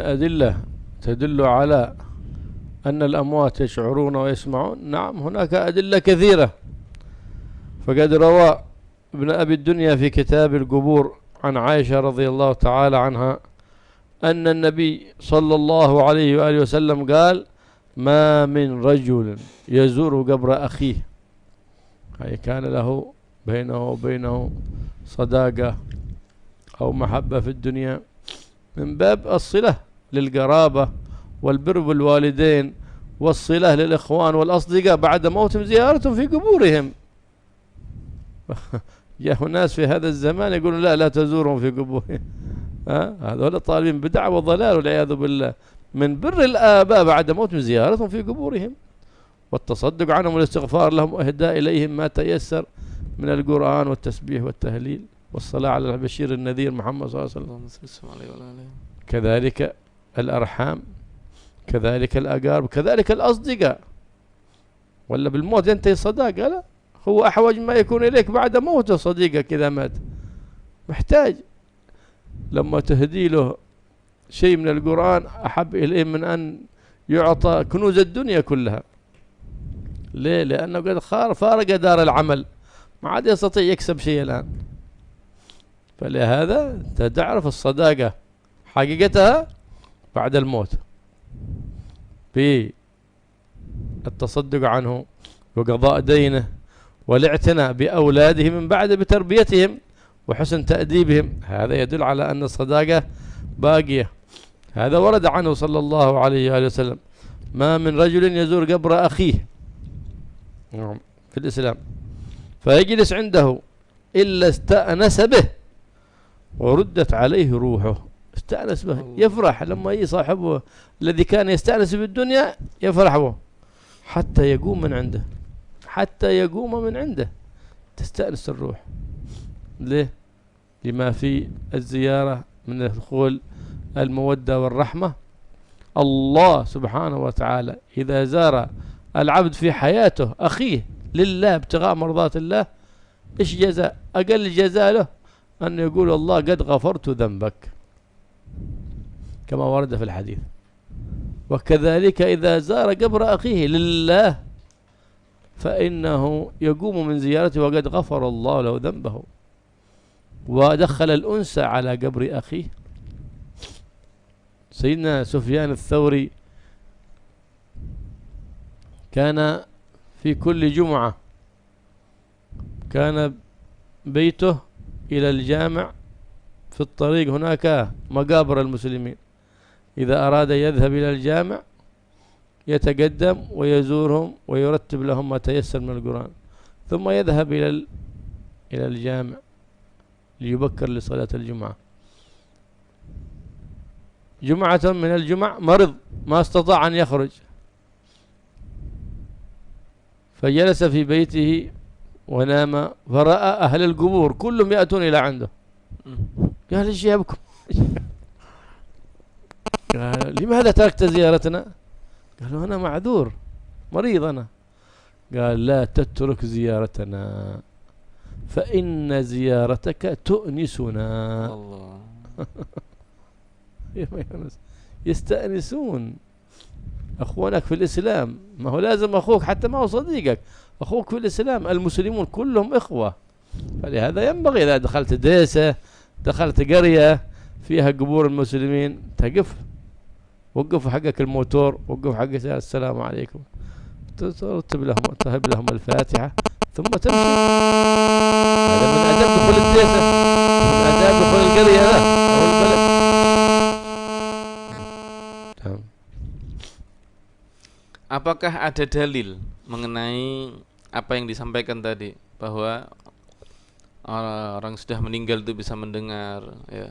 الأدلة تدل على أن الأموات يشعرون ويسمعون؟ نعم، هناك أدلة كثيرة. فقد روى ابن أبي الدنيا في كتاب القبور عن عائشة رضي الله تعالى عنها أن النبي صلى الله عليه وآله وسلم قال: ما من رجل يزور قبر أخيه، أي كان له بينه وبينه صداقة أو محبة في الدنيا من باب الصلة للقرابة والبر بالوالدين والصلة للإخوان والأصدقاء بعد موتهم، زيارتهم في قبورهم. جاء ناس في هذا الزمان يقولون لا تزورهم في قبورهم. هذول طالبين بدعة وضلال والعياذ بالله. من بر الآباء بعد موتهم زيارتهم في قبورهم والتصدق عنهم والاستغفار لهم وإهداء إليهم ما تيسر من القرآن والتسبيح والتهليل والصلاة على البشير النذير محمد صلى الله عليه وسلم. كذلك الأرحام، كذلك الأقارب، كذلك الأصدقاء. ولا بالموت ينتهي الصداقة؟ لا، هو أحوج ما يكون إليك بعد موته صديقك إذا مات. محتاج لما تهدي له شيء من القرآن أحب إليه من أن يعطى كنوز الدنيا كلها. ليه؟ لأنه قد فارق دار العمل، ما عاد يستطيع يكسب شيء الآن. فلهذا تعرف الصداقة حقيقتها بعد الموت بالتصدق عنه وقضاء دينه والاعتناء بأولاده من بعد بتربيتهم وحسن تأديبهم. هذا يدل على أن الصداقة باقية. هذا ورد عنه صلى الله عليه وآله وسلم: ما من رجل يزور قبر أخيه في الإسلام فيجلس عنده إلا استأنس به وردت عليه روحه. استأنس به، يفرح لما يجي صاحبه الذي كان يستأنس بالدنيا، يفرح به حتى يقوم من عنده، حتى يقوم من عنده، تستأنس الروح. ليه؟ لما في الزيارة من دخول المودة والرحمة. الله سبحانه وتعالى إذا زار العبد في حياته أخيه لله ابتغاء مرضات الله، إيش جزاء؟ أقل جزاء له أن يقول: الله قد غفرت ذنبك، كما ورد في الحديث. وكذلك إذا زار قبر أخيه لله فإنه يقوم من زيارته وقد غفر الله له ذنبه ودخل الأنس على قبر أخيه. سيدنا سفيان الثوري كان في كل جمعة كان بيته إلى الجامع في الطريق هناك مقابر المسلمين، إذا أراد يذهب إلى الجامع يتقدم ويزورهم ويرتب لهم ما تيسر من القرآن، ثم يذهب إلى الجامع ليبكر لصلاة الجمعة. جمعة من الجمع مرض ما استطاع أن يخرج، فجلس في بيته ونام، فرأى أهل القبور كلهم يأتون إلى عنده. قال: ايش جابكم؟ قال: لماذا تركت زيارتنا؟ قالوا: أنا معذور، مريض أنا. قال: لا تترك زيارتنا فإن زيارتك تؤنسنا. الله. يستأنسون أخوانك في الإسلام. ما هو لازم أخوك حتى ما هو صديقك، أخوك في الإسلام. المسلمون كلهم إخوة. فلهذا ينبغي إذا دخلت ديسة، دخلت قرية فيها قبور المسلمين، تقف، وقف حقك الموتور، وقف حقك السلام عليكم، ترتب لهم، تهب لهم الفاتحة، ثم تمشي. هذا من آداب دخول الديسة، من آداب دخول القرية لا أو البلد. Apakah ada dalil mengenai apa yang disampaikan tadi, bahwa orang sudah meninggal itu bisa mendengar, ya?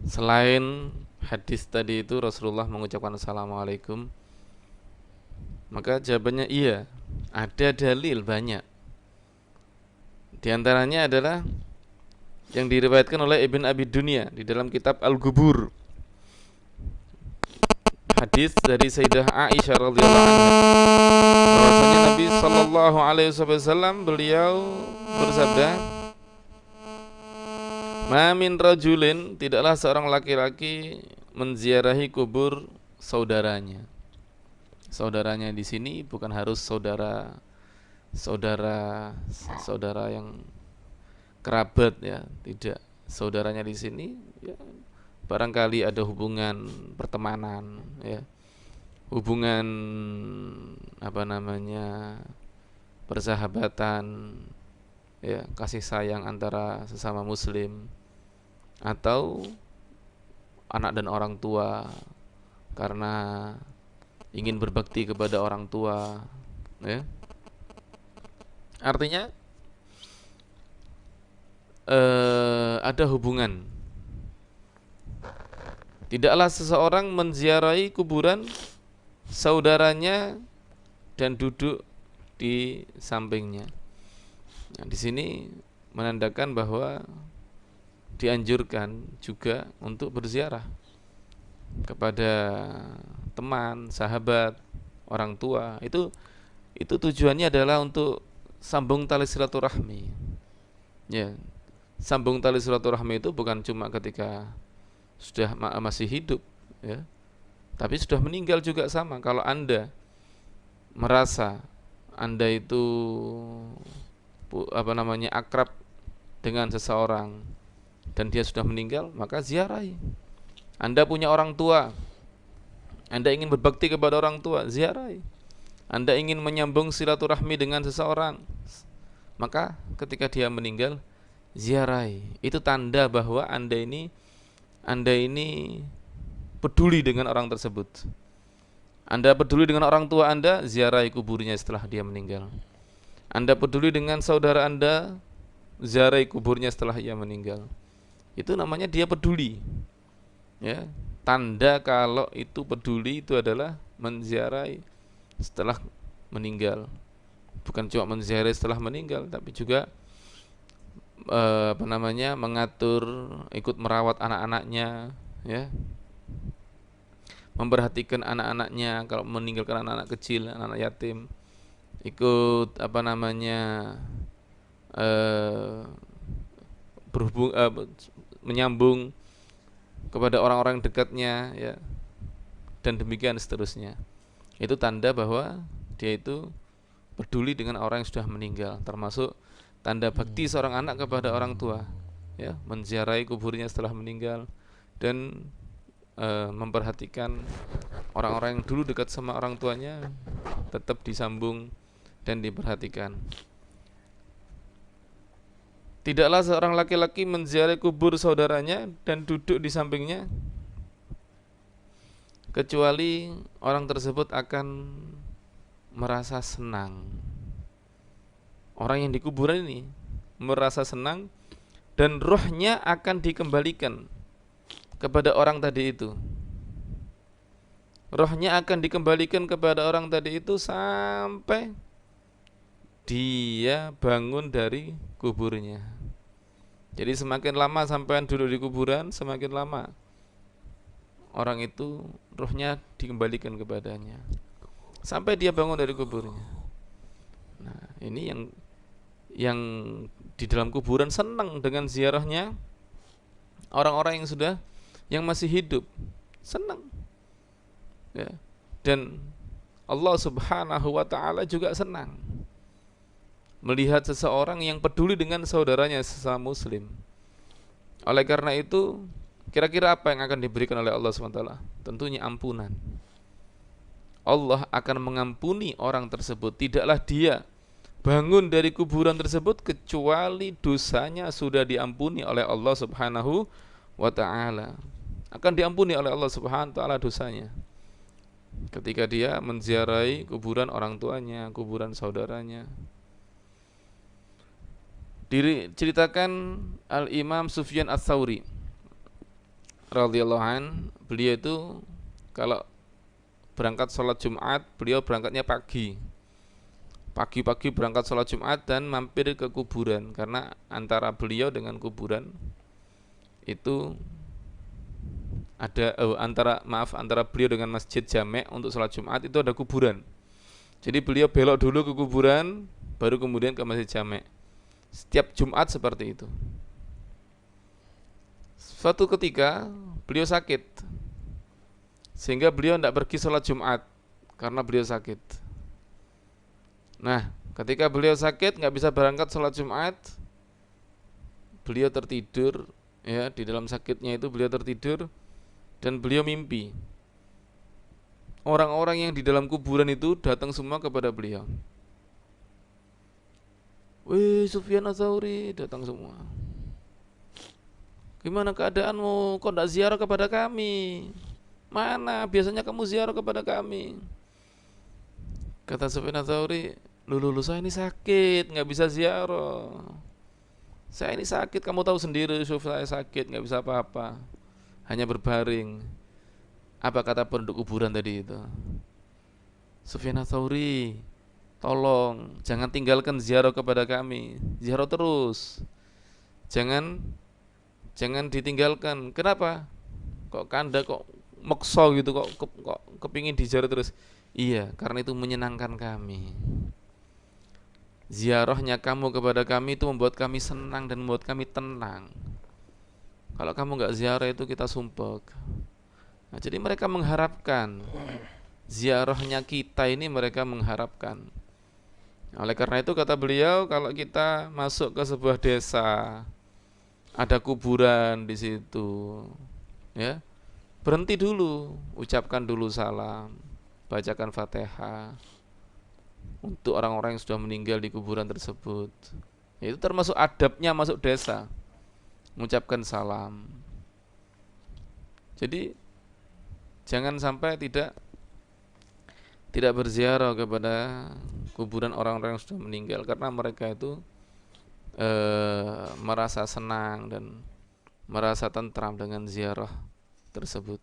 Selain hadis tadi itu Rasulullah mengucapkan Assalamualaikum, maka jawabannya iya, ada dalil banyak. Di antaranya adalah yang diriwayatkan oleh Ibn Abi Dunya di dalam kitab Al-Qubur. Hadis dari Sayyidah Aisyah radhiyallahu anha, bahwasanya Nabi sallallahu alaihi wasallam beliau bersabda, "Ma min rajulin," tidaklah seorang laki-laki, menziarahi kubur saudaranya. Saudaranya di sini bukan harus saudara yang kerabat ya, tidak. Saudaranya di sini ya, barangkali ada hubungan pertemanan ya, hubungan persahabatan ya, kasih sayang antara sesama muslim, atau anak dan orang tua karena ingin berbakti kepada orang tua ya. Artinya ada hubungan. Tidaklah seseorang menziarahi kuburan saudaranya dan duduk di sampingnya. Nah, di sini menandakan bahwa dianjurkan juga untuk berziarah kepada teman, sahabat, orang tua. Itu tujuannya adalah untuk sambung tali silaturahmi. Ya, sambung tali silaturahmi itu bukan cuma ketika sudah masih hidup, ya, tapi sudah meninggal juga sama. Kalau Anda merasa Anda itu akrab dengan seseorang dan dia sudah meninggal, maka ziarahi. Anda punya orang tua, Anda ingin berbakti kepada orang tua, ziarahi. Anda ingin menyambung silaturahmi dengan seseorang, maka ketika dia meninggal, ziarahi. Itu tanda bahwa Anda ini peduli dengan orang tersebut. Anda peduli dengan orang tua Anda, ziarahi kuburnya setelah dia meninggal. Anda peduli dengan saudara Anda, ziarahi kuburnya setelah ia meninggal. Itu namanya dia peduli. Ya, tanda kalau itu peduli itu adalah menziarahi setelah meninggal. Bukan cuma menziarahi setelah meninggal, tapi juga mengatur, ikut merawat anak-anaknya, ya, memperhatikan anak-anaknya kalau meninggalkan anak-anak kecil, anak-anak yatim, ikut menyambung kepada orang-orang dekatnya, ya, dan demikian seterusnya. Itu tanda bahwa dia itu peduli dengan orang yang sudah meninggal, termasuk tanda bakti seorang anak kepada orang tua, ya, menziarahi kuburnya setelah meninggal dan memperhatikan orang-orang yang dulu dekat sama orang tuanya tetap disambung dan diperhatikan. Tidaklah seorang laki-laki menziarahi kubur saudaranya dan duduk di sampingnya kecuali orang tersebut akan merasa senang. Orang yang di kuburan ini merasa senang dan rohnya akan dikembalikan kepada orang tadi itu. Rohnya akan dikembalikan kepada orang tadi itu sampai dia bangun dari kuburnya. Jadi semakin lama sampean duduk di kuburan, semakin lama orang itu rohnya dikembalikan kepadanya sampai dia bangun dari kuburnya. Nah, ini yang di dalam kuburan senang dengan ziarahnya orang-orang yang masih hidup, senang, ya. Dan Allah Subhanahu wa ta'ala juga senang melihat seseorang yang peduli dengan saudaranya sesama muslim. Oleh karena itu, kira-kira apa yang akan diberikan oleh Allah SWT? Tentunya ampunan. Allah akan mengampuni orang tersebut. Tidaklah dia bangun dari kuburan tersebut kecuali dosanya sudah diampuni oleh Allah Subhanahu wa ta'ala. Akan diampuni oleh Allah Subhanahu wa ta'ala dosanya ketika dia menziarahi kuburan orang tuanya, kuburan saudaranya. Diceritakan Al-Imam Sufyan Ats-Tsauri radhiyallahu an, beliau itu kalau berangkat sholat Jumat, beliau berangkatnya pagi-pagi berangkat sholat Jumat dan mampir ke kuburan, karena antara beliau dengan kuburan itu ada antara beliau dengan masjid Jami' untuk sholat Jumat itu ada kuburan. Jadi beliau belok dulu ke kuburan, baru kemudian ke masjid Jami'. Setiap Jumat seperti itu. Suatu ketika beliau sakit sehingga beliau tidak pergi sholat Jumat karena beliau sakit. Nah, ketika beliau sakit nggak bisa berangkat sholat Jumat, beliau tertidur, ya, di dalam sakitnya itu beliau tertidur dan beliau mimpi. Orang-orang yang di dalam kuburan itu datang semua kepada beliau. Wih, Sufyan Ats-Tsauri, datang semua. Gimana keadaanmu? Kok tidak ziarah kepada kami? Mana biasanya kamu ziarah kepada kami? Kata Sufyan Ats-Tsauri, Lulu, saya ini sakit, nggak bisa ziarah. Saya ini sakit, kamu tahu sendiri, saya sakit, nggak bisa apa-apa, hanya berbaring. Apa kata penduduk kuburan tadi itu? Sufyan Ats-Tsauri, tolong jangan tinggalkan ziarah kepada kami, ziarah terus, jangan ditinggalkan. Kenapa? Kok Kanda kok maksa gitu, kok kepingin diziarah terus? Iya, karena itu menyenangkan kami. Ziarahnya kamu kepada kami itu membuat kami senang dan membuat kami tenang. Kalau kamu nggak ziarah itu kita sumpek. Nah, jadi mereka mengharapkan ziarahnya kita ini, mereka mengharapkan. Oleh karena itu kata beliau, kalau kita masuk ke sebuah desa, ada kuburan di situ, ya, berhenti dulu, ucapkan dulu salam, bacakan Fatihah untuk orang-orang yang sudah meninggal di kuburan tersebut. Itu termasuk adabnya masuk desa, mengucapkan salam. Jadi jangan sampai tidak berziarah kepada kuburan orang-orang yang sudah meninggal, karena mereka itu merasa senang dan merasa tentram dengan ziarah tersebut.